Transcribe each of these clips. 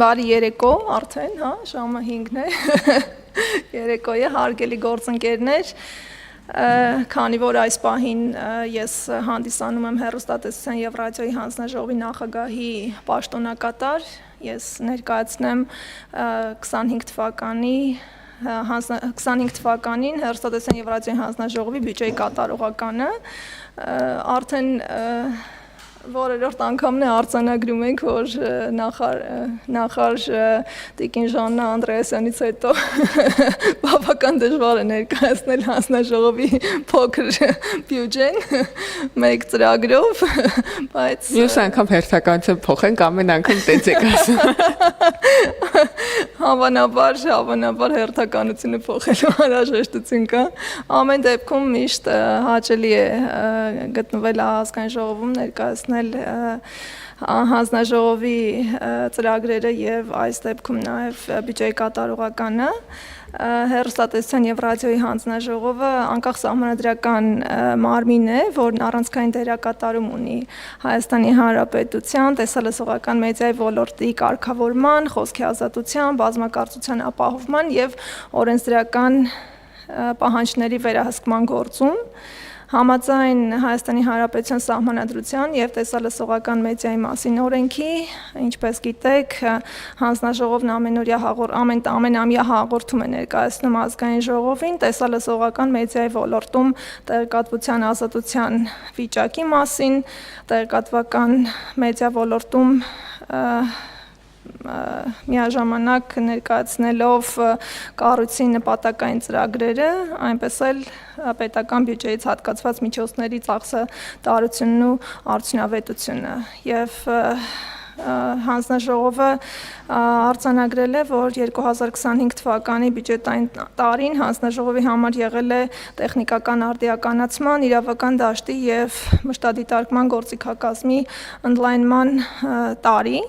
Բարի երեկո, արդեն, հա, ժամը 5-ն է, երեկո է, հարգելի գործընկերներ, քանի որ այս պահին ես հանդիսանում եմ հեռուստատեսության եւ ռադիոյի հանձնաժողովի նախագահի պաշտոնակատար, ես ներկայացնեմ 25 թվականին հեռուստատեսության եւ ռադիոյի հանձնաժողովի բյուջեի կատարողականը, արդեն որերորդ անգամն է արձանագրում ենք, որ նախարար Տիկին Ժաննա Անդրեասյանից հետո բավական դժվար է ներկայացնել հանձնաժողովի փոքր բյուջեն մեկ ծրագրով, բայց Մյուս անգամ հերթականություն փոխենք, ամեն անգամ տենց եք ասում։ Հավանաբար հերթականությունը փոխելու անհրաժեշտություն կա։ Ամեն դեպքում միշտ հաճելի է գտնվել ազգային ժողովում ներկայացնել հանձնաժողովի ծրագրերը եւ այս դեպքում նաեւ բյուջեի կատարողականը հեռուստատեսության եւ ռադիոյի հանձնաժողովը անկախ սահմանադրական մարմին է, որն առանցքային դերակատարում ունի Հայաստանի Հանրապետության տեսալսողական մեդիայի ոլորտի կարգավորման, խոսքի ազատության, բազմակարծության ապահովման եւ օրենսդրական պահանջների վերահսկման գործում Համաձայն Հայաստանի Հանրապետության սահմանադրության եւ տեսալսողական մեդիայի մասին օրենքի, ինչպես գիտեք, հանձնաժողովն ամենամյա հաղորդում է ներկայացնում ազգային ժողովին տեսալսողական մեդիայի ոլորտում տեղեկատվության ազատության վիճակի մասին, տեղեկատվական մեդիա ոլորտում միաժամանակ ներկայացնելով կառույցի նպատակային ծրագրերը, այնպես էլ պետական բյուջեից հատկացված միջոցների ծախսատարությունն ու արդյունավետությունը եւ հանձնաժողովը արձանագրել է, որ 2025 թվականի բյուջետային տարին հանձնաժողովի համար եղել է տեխնիկական արդիականացման, իրավական դաշտի եւ մշտադիտարկման գործիքակազմի ընդլայնման տարի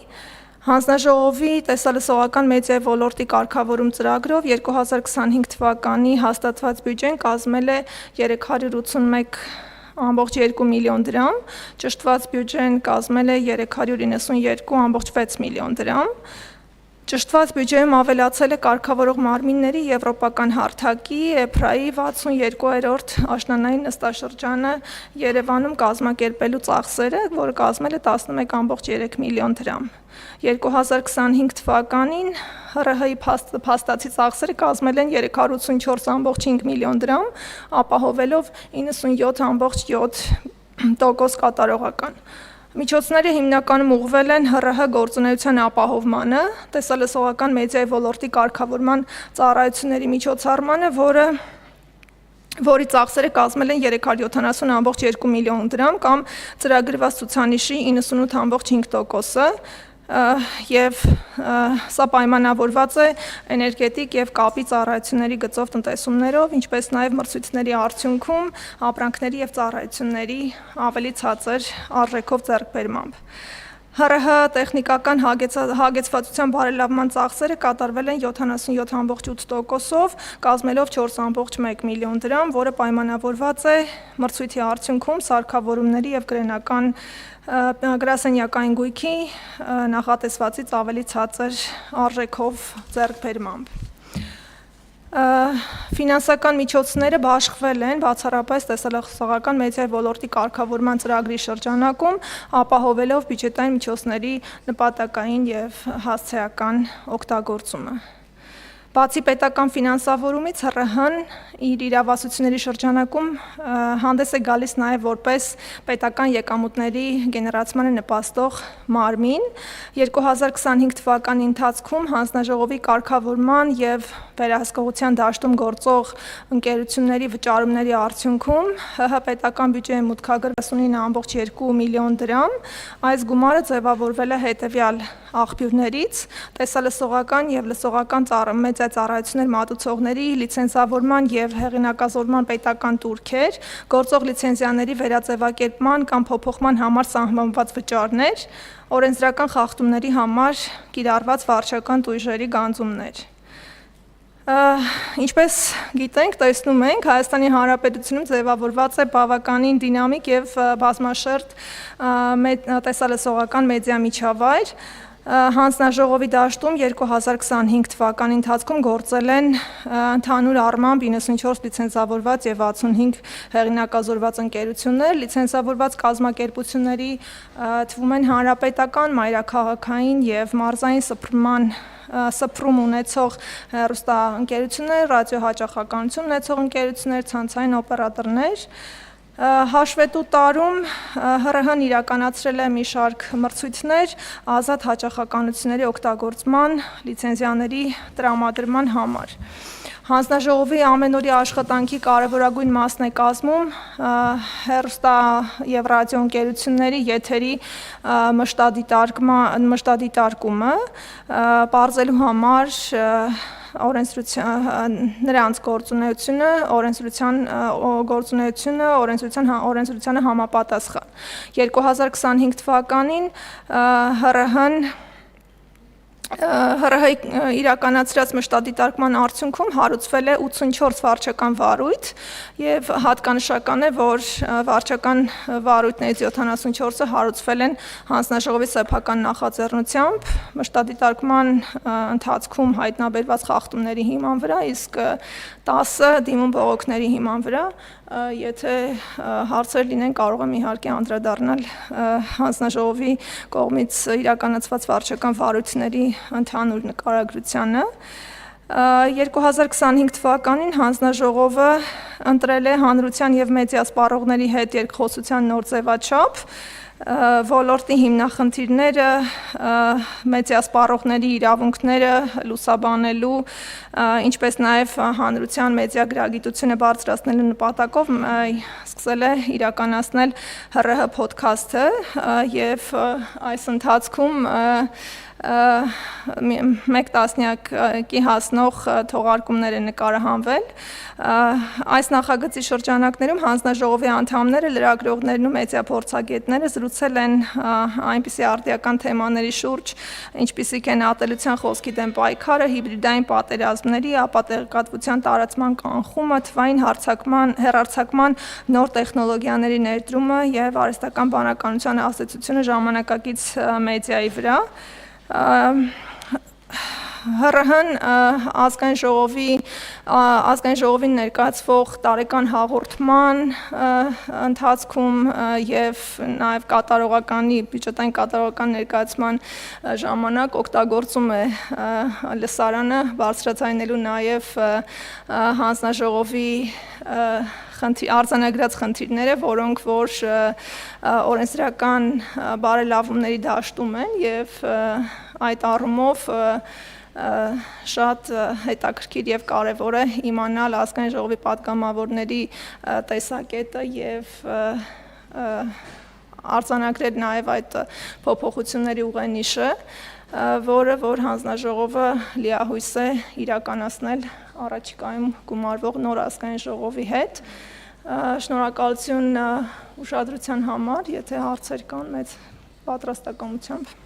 Հանձնաժողովի տեսալսողական մեդիայի ոլորտի կարգավորում ծրագրով 2025 թվականի հաստատված բյուջեն կազմել է 381.2 միլիոն դրամ, ճշտված բյուջեն կազմել է 392.6 միլիոն դրամ, ճշտված բյուջեում ավելացել է կարգավորող մարմինների եվրոպական հարթակի EPRA-ի 62-րդ աշնանային նստաշրջանը Երևանում կազմակերպելու ծախսերը, որը կազմել է 11.3 միլիոն դրամ։ 2025 թվականին ՀՌՀ-ի փաստացի ծախսերը կազմել են 384.5 միլիոն դրամ, ապահովելով 97.7% կատարողական։ Միջոցները հիմնականում ուղղվել են ՀՌՀ գործունեության ապահովմանը, տեսալսողական մեդիայի ոլորտի կարգավորման ծառայությունների միջոցառմանը, որի ծախսերը կազմել են 370.2 միլիոն դրամ կամ ծրագրված ցուցանիշի 98.5%-ը եւ սա պայմանավորված է էներգետիկ եւ կապի ծառայությունների գծով տնտեսումներով, ինչպես նաեւ մրցույթների արդյունքում ապրանքների եւ ծառայությունների ավելի ցածր արժեքով ձեռքբերմամբ։ ՀՌՀ տեխնիկական հագեցվածության բարելավման ծախսերը կատարվել են 77.8%-ով, կազմելով 4.1 միլիոն դրամ, որը պայմանավորված է մրցույթի արդյունքում սարքավորումների եւ գրասենյակային գույքի նախատեսվածից ավելի ցածր արժեքով ձեռքբերմամբ։ Ֆինանսական միջոցները բաշխվել են բացառապես տեսալսողական մեդիայի ոլորտի կարգավորման ծրագրի շրջանակում, ապահովելով բյուջետային միջոցների նպատակային եւ հասցեական օգտագործումը։ Բացի պետական ֆինանսավորումից ՀՌՀ-ն իր իրավասությունների շրջանակում հանդես է գալիս նաև որպես պետական եկամուտների գեներացմանը նպաստող մարմին։ 2025 թվականի ընթացքում հանձնաժողովի կարգավորման եւ վերահսկողության դաշտում գործող ընկերությունների վճարումների արդյունքում ՀՀ պետական բյուջեի մուտքագրվել 39.2 միլիոն դրամ։ Այս գումարը ձևավորվել է հետևյալ աղբյուրներից՝ տեսալսողական եւ լսողական մեդիա ծառայություններ մատուցողների լիցենզավորման եւ հեղինակազորման պետական տուրքեր, գործող լիցենզիաների վերաձևակերպման կամ փոփոխման համար սահմանված վճարներ, օրենսդրական խախտումների համար կիրառված վարչական տույժերի գանձումներ։ Ինչպես գիտենք, տեսնում ենք, Հայաստանի Հանրապետությունում ձևավորված է բավականին դինամիկ եւ բազմաշերտ տեսալսողական մեդիա միջավայր, Հանձնաժողովի դաշտում 2025 թվականի ընթացքում գործել են ընդհանուր առմամբ 94 լիցենզավորված եւ 65 հեղինակազորված ընկերություններ, լիցենզավորված կազմակերպությունների թվում են հանրապետական, մայրաքաղաքային եւ մարզային սփռում ունեցող հեռուստաընկերություններ, ռադիոհաճախականություն ունեցող ընկերություններ, ցանցային օպերատորներ։ Հաշվետու տարում ՀՌՀ-ն իրականացրել է մի շարք մրցույթներ ազատ հաճախականությունների օգտագործման լիցենզիաների տրամադրման համար։ Հանձնաժողովի ամենօրյա աշխատանքի կարևորագույն մասն է կազմում հեռուստա եւ ռադիոընկերությունների եթերի մշտադիտարկումը, պարզելու համար նրանց օրենսդրությանը համապատասխան։ 2025 թվականին ՀՌՀ-ի իրականացրած մշտադիտարկման արդյունքում հարուցվել է 84 վարչական վարույթ եւ հատկանշական է, որ վարչական վարույթներից 74-ը հարուցվել են հանձնաժողովի սեփական նախաձեռնությամբ մշտադիտարկման ընթացքում հայտնաբերված խախտումների հիման վրա, իսկ 10-ը դիմում բողոքների հիման վրա։ Եթե հարցեր լինեն, կարող եմ իհարկե անդրադառնալ հանձնաժողովի կողմից իրականացված վարչական վարույթների ընդհանուր նկարագրությանը։ 2025 թվականին հանձնաժողովը ընտրել է հանրության եւ մեդիա սպառողների հետ երկխոսության նոր ձևաչափ, ոլորտի հիմնախնդիրները, մեդիա սպառողների իրավունքները լուսաբանելու, ինչպես նաև հանրության մեդիա գրագիտությունը բարձրացնելու նպատակով սկսել է իրականացնել ՀՌՀ փոդքասթը եւ այս ընթացքում մեկ տասնյակի հասնող թողարկումներ են նկարահանվել։ Այս նախագծի շրջանակներում հանձնաժողովի անդամները, լրագրողներն ու մեդիա փորձագետները զրուցել են այնպիսի արդիական թեմաների շուրջ, ինչպիսիք են ատելության խոսքի դեմ պայքարը, հիբրիդային պատերազմների, ապատեղեկատվության տարածման կանխումը, թվային հեռարձակման նոր տեխնոլոգիաների ներդրումը եւ արհեստական բանականության ազդեցությունը ժամանակակից մեդիայի վրա։ ՀՌՀ-ն ազգային ժողովին ներկայացվող տարեկան հաղորդման ընթացքում եւ նաեւ բյուջետային կատարողական ներկայացման ժամանակ օգտագործում է լսարանը բարձրացնելու նաեւ հանձնաժողովի արձանագրած խնդիրները, որոնք որ օրենսդրական բարելավումների դաշտում են եւ այդ առումով շատ հետաքրքիր եւ կարեւոր է իմանալ ազգային ժողովի պատգամավորների տեսակետը եւ արձանագրել նաեւ այդ փոփոխությունների ուղենիշը, որը որ հանձնաժողովը լիահույս է իրականացնել առաջիկայում գումարվող նոր ազգային ժողովի հետ։ Շնորհակալություն ուշադրության համար, եթե հարցեր կան, մեծ պատրաստակամությամբ